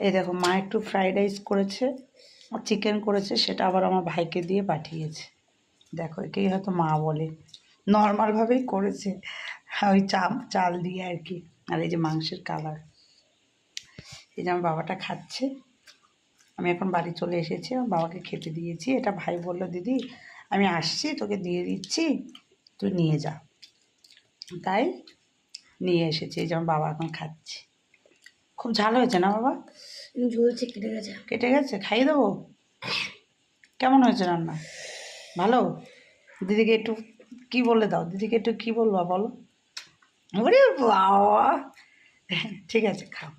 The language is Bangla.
এই দেখো মা একটু ফ্রাইড রাইস করেছে, চিকেন করেছে, সেটা আবার আমার ভাইকে দিয়ে পাঠিয়েছে। দেখো একেই হয়তো মা বলে, নর্মালভাবেই করেছে, ওই চাল দিয়ে আর কি। আর এই যে মাংসের কালার, এই যে আমার বাবাটা খাচ্ছে। আমি এখন বাড়ি চলে এসেছি, আমার বাবাকে খেতে দিয়েছি। এটা ভাই বলল, দিদি আমি আসছি, তোকে দিয়ে দিচ্ছি, তুই নিয়ে যা। তাই নিয়ে এসেছি, এই যে আমার বাবা এখন খাচ্ছে। খুব ঝাল হয়েছে না বাবা? ঝুলছে, কেটে গেছে। কেটে গেছে, খাইয়ে দেবো? কেমন হয়েছে রান্না? ভালো? দিদিকে একটু কি বলে দাও, দিদিকে একটু কি বলবা বলো। ওরে বাবা, ঠিক আছে খাও।